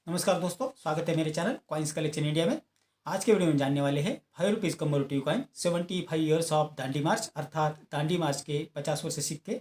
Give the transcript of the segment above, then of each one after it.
नमस्कार दोस्तों, स्वागत है मेरे चैनल कॉइन्स कलेक्शन इंडिया में। आज के वीडियो में जानने वाले हैं 5 rupees commemorative coin 75 years of Dandi march अर्थात दांडी मार्च के 50 वर्ष सिक्के।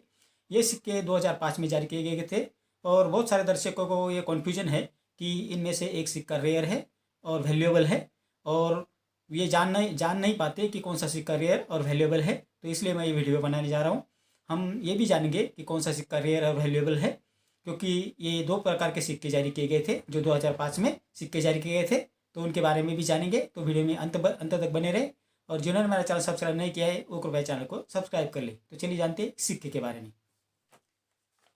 ये सिक्के 2005 में जारी किए गए थे और बहुत सारे दर्शकों को ये कन्फ्यूजन है कि इनमें से एक सिक्का रेयर है और वैल्यूएबल है और ये जान नहीं पाते कि कौन सा सिक्का रेयर और वैल्यूएबल है। तो इसलिए मैं ये वीडियो बनाने जा रहा हूँ। हम ये भी जानेंगे कि कौन सा सिक्का रेयर और वैल्यूएबल है, क्योंकि ये दो प्रकार के सिक्के जारी किए गए थे जो 2005 में सिक्के जारी किए गए थे, तो उनके बारे में भी जानेंगे। तो वीडियो में अंत तक बने रहे और जिन्होंने मेरा चैनल सब्सक्राइब नहीं किया है वो कृपया चैनल को सब्सक्राइब कर ले। तो चलिए जानते हैं सिक्के के बारे में।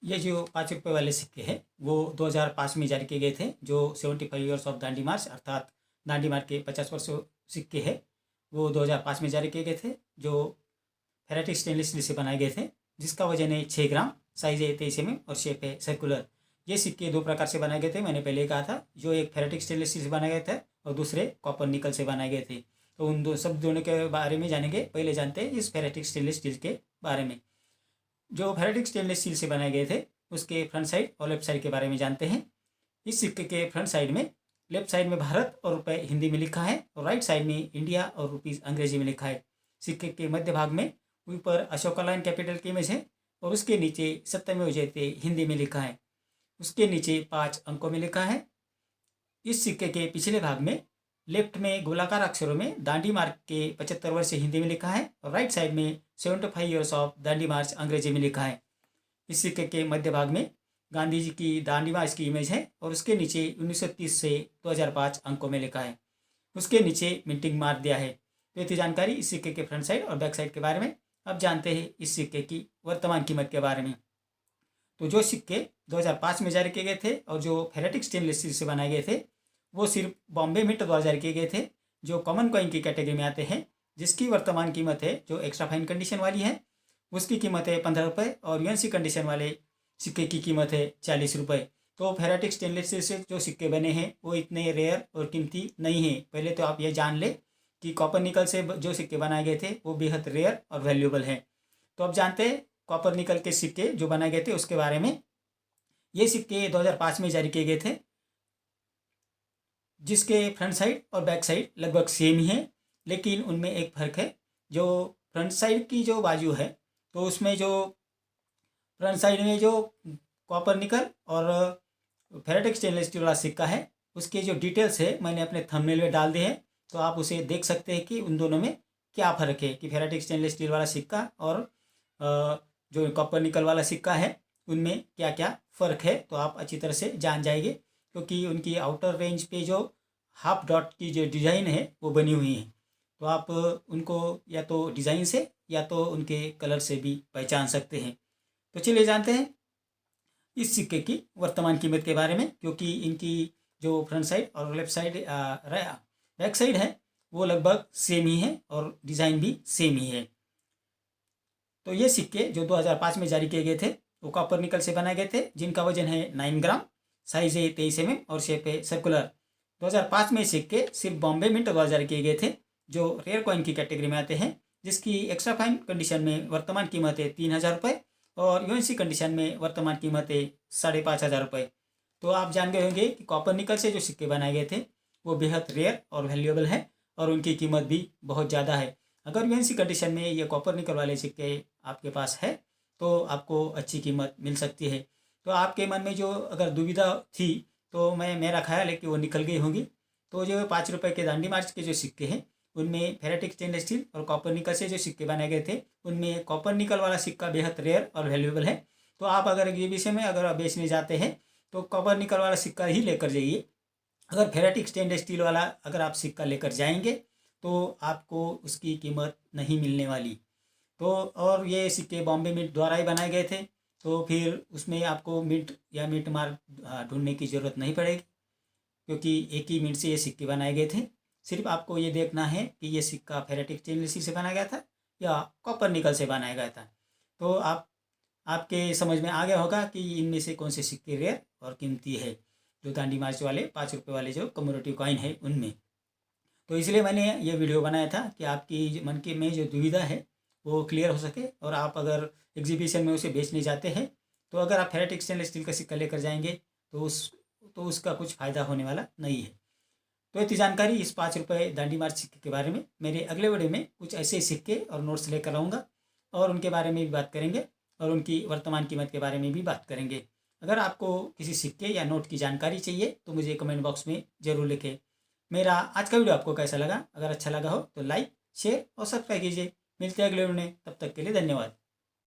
ये जो 5 रुपये वाले सिक्के हैं वो 2005 में जारी किए गए थे। जो 75 ईयर्स ऑफ दांडी मार्च अर्थात दांडी मार्च के 50 वर्ष सिक्के हैं वो 2005 में जारी किए गए थे, जो फेरेटिक स्टेनलेस स्टील से बनाए गए थे, जिसका वजन है 6 ग्राम, साइज है 23 mm और शेप है सर्कुलर। ये सिक्के दो प्रकार से बनाए गए थे, मैंने पहले कहा था। जो एक फेरेटिक स्टेनलेस स्टील से बनाए गए थे और दूसरे कॉपर निकल से बनाए गए थे। तो उन दोनों के बारे में जानेंगे। पहले जानते हैं इस फेरेटिक स्टेनलेस स्टील के बारे में। जो फेरेटिक स्टेनलेस स्टील से बनाए गए थे उसके फ्रंट साइड और लेफ्ट साइड के बारे में जानते हैं। इस सिक्के के फ्रंट साइड में, लेफ्ट साइड में भारत और रुपये हिंदी में लिखा है और राइट साइड में इंडिया और रुपीज़ अंग्रेजी में लिखा है। सिक्के के मध्य भाग में ऊपर अशोका लाइन कैपिटल की इमेज है और उसके नीचे सत्यमेव जयते हिंदी में लिखा है। उसके नीचे 5 अंकों में लिखा है। इस सिक्के के पिछले भाग में लेफ्ट में गोलाकार अक्षरों में दांडी मार्च के 75 वर्ष हिंदी में लिखा है और राइट साइड में 75 ईयर्स ऑफ दांडी मार्च अंग्रेजी में लिखा है। इस सिक्के के मध्य भाग में गांधी जी की दांडी मार्च की इमेज है और उसके नीचे 1930 से 2005 अंकों में लिखा है। उसके नीचे मिंटिंग मार्क दिया है। तो ये थी जानकारी इस सिक्के के फ्रंट साइड और बैक साइड के बारे में। अब जानते हैं इस सिक्के की वर्तमान कीमत के बारे में। तो जो सिक्के 2005 में जारी किए गए थे और जो फेरेटिक स्टेनलेस स्टील से बनाए गए थे वो सिर्फ बॉम्बे मिंट द्वारा जारी किए गए थे, जो कॉमन कॉइन की कैटेगरी में आते हैं, जिसकी वर्तमान कीमत है जो एक्स्ट्रा फाइन कंडीशन वाली है उसकी कीमत है 15 रुपये और यूएनसी कंडीशन वाले सिक्के की कीमत है 40 रुपये। तो फेरेटिक स्टेनलेस स्टील से जो सिक्के बने हैं वो इतने रेयर और कीमती नहीं है। पहले तो आप ये जान ले कि कॉपर निकल से जो सिक्के बनाए गए थे वो बेहद रेयर और वैल्यूएबल है। तो अब जानते हैं कॉपर निकल के सिक्के जो बनाए गए थे उसके बारे में। ये सिक्के 2005 में जारी किए गए थे, जिसके फ्रंट साइड और बैक साइड लगभग सेम ही है, लेकिन उनमें एक फ़र्क है। जो फ्रंट साइड की जो बाजू है तो उसमें जो फ्रंट साइड में जो कॉपर निकल और फेरेटिक स्टेनलेस स्टील वाला सिक्का है उसके जो डिटेल्स है मैंने अपने थंबनेल में डाल दिए हैं, तो आप उसे देख सकते हैं कि उन दोनों में क्या फ़र्क है, कि फेरेटिक स्टेनलेस स्टील वाला सिक्का और जो कॉपर निकल वाला सिक्का है उनमें क्या क्या फ़र्क है। तो आप अच्छी तरह से जान जाएंगे, क्योंकि उनकी आउटर रेंज पे जो हाफ डॉट की जो डिज़ाइन है वो बनी हुई है। तो आप उनको या तो डिज़ाइन से या तो उनके कलर से भी पहचान सकते हैं। तो चलिए जानते हैं इस सिक्के की वर्तमान कीमत के बारे में, क्योंकि इनकी जो फ्रंट साइड और लेफ्ट साइड बैक साइड है वो लगभग सेम ही है और डिज़ाइन भी सेम ही है। तो ये सिक्के जो 2005 में जारी किए गए थे वो कॉपर निकल से बनाए गए थे, जिनका वजन है 9 ग्राम, साइज है 23 mm और शेप है सर्कुलर। 2005 में सिक्के सिर्फ बॉम्बे मिंट द्वारा जारी किए गए थे, जो रेयर कॉइन की कैटेगरी में आते हैं, जिसकी एक्स्ट्रा फाइन कंडीशन में वर्तमान कीमत है 3000 रुपये और यूएनसी कंडीशन में वर्तमान कीमत है 5500 रुपये। तो आप जान गए होंगे कि कॉपर निकल से जो सिक्के बनाए गए थे वो बेहद रेयर और वैल्यूएबल है और उनकी कीमत भी बहुत ज़्यादा है। अगर यूएनसी कंडीशन में ये कॉपर निकल वाले सिक्के आपके पास है तो आपको अच्छी कीमत मिल सकती है। तो आपके मन में जो अगर दुविधा थी तो मेरा ख्याल है कि वो निकल गई होंगी। तो जो 5 रुपये के दांडी मार्च के जो सिक्के हैं उनमें फेरेटिक स्टेनलेस स्टील और कॉपर निकल से जो सिक्के बनाए गए थे उनमें कॉपर निकल वाला सिक्का बेहद रेयर और वैल्यूएबल है। तो आप अगर ये विषय में अगर आप बेचने जाते हैं तो कॉपर निकल वाला सिक्का ही लेकर जाइए। अगर फेरेटिक स्टेनलेस स्टील वाला अगर आप सिक्का लेकर जाएंगे तो आपको उसकी कीमत नहीं मिलने वाली। तो और ये सिक्के बॉम्बे मिंट द्वारा ही बनाए गए थे, तो फिर उसमें आपको मिंट या मिंट मार्क ढूंढने की ज़रूरत नहीं पड़ेगी, क्योंकि एक ही मिनट से ये सिक्के बनाए गए थे। सिर्फ आपको ये देखना है कि ये सिक्का फेरेटिक स्टेनलेस स्टील से बनाया गया था या कॉपर निकल से बनाया गया था। तो आपके समझ में आ गया होगा कि इनमें से कौन से सिक्के रेयर और कीमती है, जो दांडी मार्च वाले 5 रुपये वाले जो कम्मेमोरेटिव कॉइन है उनमें। तो इसलिए मैंने ये वीडियो बनाया था कि आपकी मन के में जो दुविधा है वो क्लियर हो सके और आप अगर एग्जीबिशन में उसे बेचने जाते हैं तो अगर आप फेरेटिक स्टेनलेस स्टील का सिक्का लेकर जाएंगे तो तो उसका कुछ फ़ायदा होने वाला नहीं है। तो ये थी जानकारी इस 5 रुपये दांडी मार्च सिक्के के बारे में। मेरे अगले वीडियो में कुछ ऐसे सिक्के और नोट्स लेकर आऊँगा और उनके बारे में भी बात करेंगे और उनकी वर्तमान कीमत के बारे में भी बात करेंगे। अगर आपको किसी सिक्के या नोट की जानकारी चाहिए तो मुझे कमेंट बॉक्स में ज़रूर लिखें। मेरा आज का वीडियो आपको कैसा लगा? अगर अच्छा लगा हो तो लाइक, शेयर और सब्सक्राइब कीजिए। मिलते हैं अगले वीडियो में, तब तक के लिए धन्यवाद।